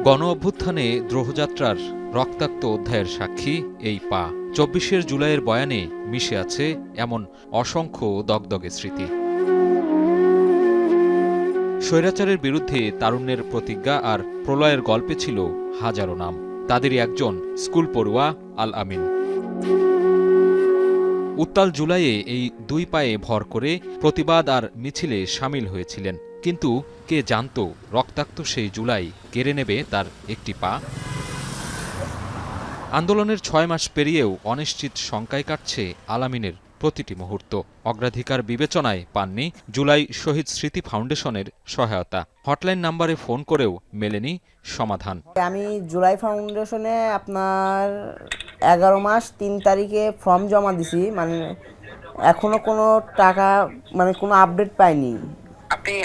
গণ অভ্যুত্থানে দ্রোহযাত্রার রক্তাক্ত অধ্যায়ের সাক্ষী এই পা। ২৪শে জুলাইয়ের বয়ানে মিশে আছে এমন অসংখ্য দগদগে স্মৃতি। স্বৈরাচারের বিরুদ্ধে তারুণ্যের প্রতিজ্ঞা আর প্রলয়ের গল্পে ছিল হাজারো নাম। তাদেরই একজন স্কুল পড়ুয়া আল আমিন। উত্তাল জুলাইয়ে এই দুই পায়ে ভর করে প্রতিবাদ আর মিছিলে সামিল হয়েছিলেন। কিন্তু কে জানত রক্তাক্ত সেই জুলাই কেড়ে নেবে তার একটি পা। আন্দোলনের ৬ মাস পেরিয়েও অনিশ্চিত শঙ্কায় কাটছে আল আমিনের প্রতিটি মুহূর্ত। অগ্রাধিকার বিবেচনায় পাননি জুলাই শহীদ স্মৃতি ফাউন্ডেশনের সহায়তা। হটলাইন নাম্বারে ফোন করেও মেলেনি সমাধান। আমি জুলাই ফাউন্ডেশনে আপনার 11 মাস 3 তারিখে ফর্ম জমা দিছি, মানে এখনো কোনো টাকা মানে কোনো আপডেট পাইনি।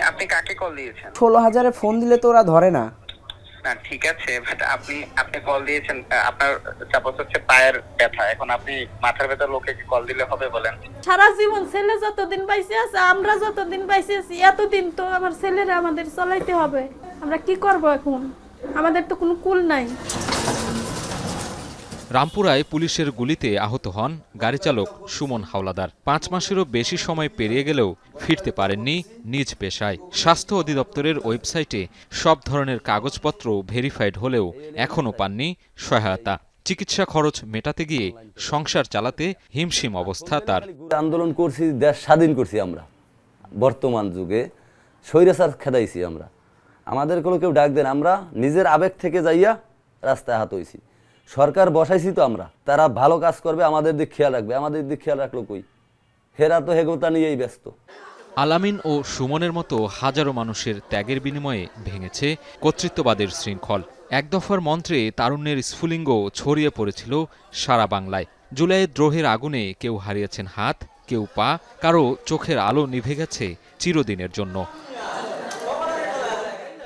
আপনি কাকে কল দিয়েছেন? 16,000-এ ফোন দিলে তো ওরা ধরে না। না ঠিক আছে, বাট আপনি কল দিয়েছেন, আপনার সাপোজ হচ্ছে পায়ের ব্যথা, এখন আপনি মাথার ব্যথা লোকে কল দিলে হবে বলেন? সারা জীবন ছেলে যতদিন বাইসে আছে, আমরা যতদিন বাইসে আছি, এতদিন তো আমার ছেলেরা আমাদের চলাইতে হবে। আমরা কি করব এখন? আমাদের তো কোনো কুল নাই। রামপুরায় পুলিশের গুলিতে আহত হন গাড়িচালক সুমন হাওলাদার। ৫ মাসেরও বেশি সময় পেরিয়ে গেলেও ফিরতে পারেননি নিজ পেশায়। স্বাস্থ্য অধিদপ্তরের ওয়েবসাইটে সব ধরনের কাগজপত্র ভেরিফাইড হলেও এখনও পাননি সহায়তা। চিকিৎসা খরচ মেটাতে গিয়ে সংসার চালাতে হিমশিম অবস্থা তার। আন্দোলন করছি, দেশ স্বাধীন করছি আমরা। বর্তমান যুগে স্বৈরাচার খেদাইছি আমরা। আমাদের কোনো কেউ ডাক দেন, আমরা নিজের আবেগ থেকে যাইয়া রাস্তায় হাত হইছি। সরকার বসাইছি তো আমরা, তারা ভালো কাজ করবে, আমাদের দিক খেয়াল রাখবে। আমাদের দিক খেয়াল রাখলো কই? হেরা তো হেগোতা নিয়েই ব্যস্ত। আল আমিন ও সুমনের মতো হাজারো মানুষের ত্যাগের বিনিময়ে ভেঙেছে কর্তৃত্ববাদের শৃঙ্খল। এক দফার মন্ত্রে তারুণ্যের স্ফুলিঙ্গ ছড়িয়ে পড়েছিল সারা বাংলায়। জুলাইয়ের দ্রোহের আগুনে কেউ হারিয়েছেন হাত, কেউ পা, কারো চোখের আলো নিভে গেছে চিরদিনের জন্য।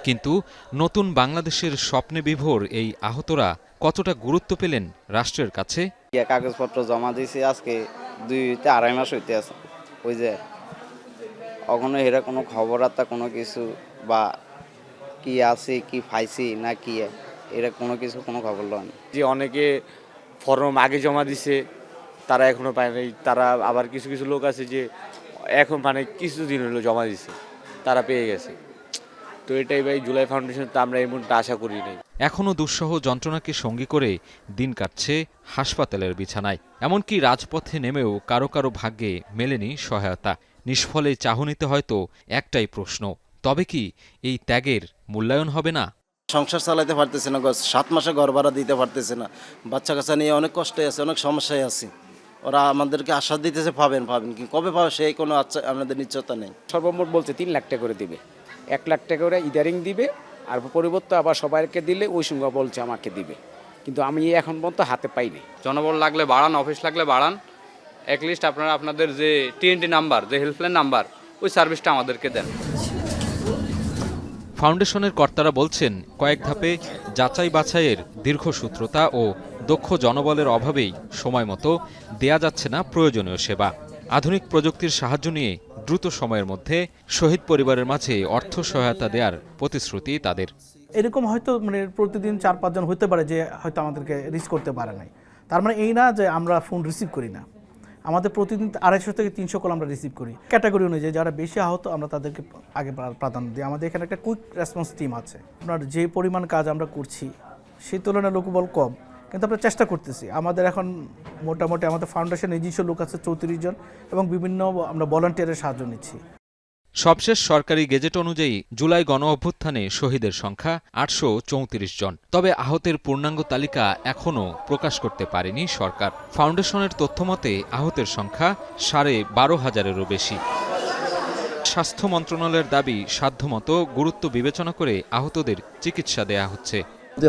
কিন্তু নতুন বাংলাদেশের স্বপ্নে বিভোর এই আহতরা কতটা গুরুত্ব পেলেন রাষ্ট্রের কাছে? কাগজপত্র জমা দিয়েছি আজকে 2-2.5 মাস হইতে আছে। ওই যে অখনো এরা কোনো খবর আত্মা কোনো কিছু বা কি আছে, কি পাইছি না কি, এরা কোনো কিছু কোনো খবর লয় না। যে অনেকে ফর্ম আগে জমা দিছে, তারা এখনো পায় নাই। তারা আবার কিছু কিছু লোক আছে যে এখন মানে কিছুদিন হলো জমা দিছে, তারা পেয়ে গেছে। তো এটাই ভাই জুলাই ফাউন্ডেশন, তো আমরা এই মুহূর্তে আশা করি নাই। এখনও দুঃসহ যন্ত্রণাকে সঙ্গী করে দিন কাটছে হাসপাতালের বিছানায়। এমনকি রাজপথে নেমেও কারো কারো ভাগ্যে মেলেনি সহায়তা। নিষ্ফলে চাহনিতে হয়তো একটাই প্রশ্ন, তবে কি এই ত্যাগের মূল্যায়ন হবে না? সংসার চালাতে পারতেছে না, 7 মাসে ঘর ভাড়া দিতে পারতেছে না, বাচ্চা কাচ্চা নিয়ে অনেক কষ্টে আছে, অনেক সমস্যায় আছে। ওরা আমাদেরকে আশ্বাস দিতেছে পাবেন কি কবে পাবে সেই কোনো আমাদের নিশ্চয়তা নেই। সর্বমোট বলছে 3 লাখ টাকা করে দিবে, 1 লাখ টাকা করে ইদারিং দিবে, আর পরিবর্তে আবার সবাইকে দিলে ওই সঙ্গে বলছে আমাকে দিবে, কিন্তু আমি এখন পর্যন্ত হাতে পাইনি। জনবল লাগলে বাড়ান, অফিস লাগলে বাড়ান, অ্যাটলিস্ট আপনারা আপনাদের যে TNT নাম্বার, যে হেল্পলাইন নাম্বার, ওই সার্ভিসটা আমাদেরকে দেন। ফাউন্ডেশনের কর্তারা বলছেন, কয়েক ধাপে যাচাই বাছাইয়ের দীর্ঘসূত্রতা ও দক্ষ জনবলের অভাবেই সময়মতো দেয়া যাচ্ছে না প্রয়োজনীয় সেবা। আধুনিক প্রযুক্তির সাহায্য নিয়ে দ্রুত সময়ের মধ্যে শহীদ পরিবারের মাঝে অর্থ সহায়তা দেওয়ার প্রতিশ্রুতি তাদের। এরকম হয়তো মানে প্রতিদিন 4-5 জন হতে পারে যে হয়তো আমাদেরকে রিচ করতে পারে নাই। তার মানে এই না যে আমরা ফোন রিসিভ করি না। আমাদের প্রতিদিন 250 থেকে 300 কল আমরা রিসিভ করি। ক্যাটাগরি অনুযায়ী যারা বেশি আহত আমরা তাদেরকে আগে প্রাধান্য দিই। আমাদের এখানে একটা কুইক রেসপন্স টিম আছে। আপনার যে পরিমাণ কাজ আমরা করছি সেই তুলনায় লোকবল কম, কিন্তু আমরা চেষ্টা করতেছি। আমাদের এখন মোটামুটি আমাদের ফাউন্ডেশন নিজস্ব লোক আছে 34 জন এবং বিভিন্ন আমরা ভলান্টিয়ারের সাহায্য নিচ্ছি। সবশেষ সরকারি গেজেট অনুযায়ী জুলাই গণ অভ্যুত্থানে শহীদের সংখ্যা 834 জন। তবে আহতের পূর্ণাঙ্গ তালিকা এখনও প্রকাশ করতে পারেনি সরকার। ফাউন্ডেশনের তথ্যমতে আহতের সংখ্যা 12,500-এরও বেশি। স্বাস্থ্য মন্ত্রণালয়ের দাবি, সাধ্যমতো গুরুত্ব বিবেচনা করে আহতদের চিকিৎসা দেয়া হচ্ছে।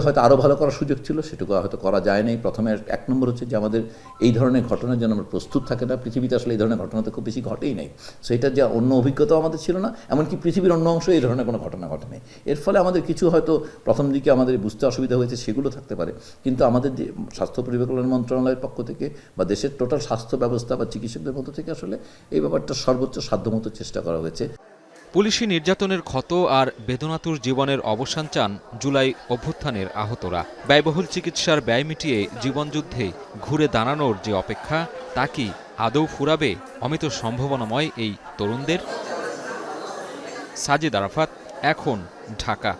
হয়তো আরও ভালো করার সুযোগ ছিল, সেটুকু হয়তো করা যায় নাই। প্রথমে 1 নম্বর হচ্ছে যে আমাদের এই ধরনের ঘটনার জন্য আমরা প্রস্তুত থাকে না। পৃথিবীতে আসলে এই ধরনের ঘটনা তো খুব বেশি ঘটেই নাই। সো এটার যে অন্য অভিজ্ঞতাও আমাদের ছিল না, এমনকি পৃথিবীর অন্য অংশ এই ধরনের কোনো ঘটনা ঘটে নাই। এর ফলে আমাদের কিছু হয়তো প্রথম দিকে আমাদের বুঝতে অসুবিধা হয়েছে, সেগুলো থাকতে পারে। কিন্তু আমাদের যে স্বাস্থ্য পরিকল্পনা মন্ত্রণালয়ের পক্ষ থেকে বা দেশের টোটাল স্বাস্থ্য ব্যবস্থা বা চিকিৎসকদের মধ্য থেকে আসলে এই ব্যাপারটা সর্বোচ্চ সাধ্যমতো চেষ্টা করা হয়েছে। পুলিশি নির্যাতনের ক্ষত আর বেদনাতুর জীবনের অবসান চান জুলাই অভ্যুত্থানের আহতরা। ব্যয়বহুল চিকিৎসার ব্যয় মিটিয়ে জীবনযুদ্ধে ঘুরে দাঁড়ানোর যে অপেক্ষা, তা কি আদৌ ফুরাবে অমিত সম্ভাবনাময় এই তরুণদের? সাজিদ আরাফাত, এখন, ঢাকা।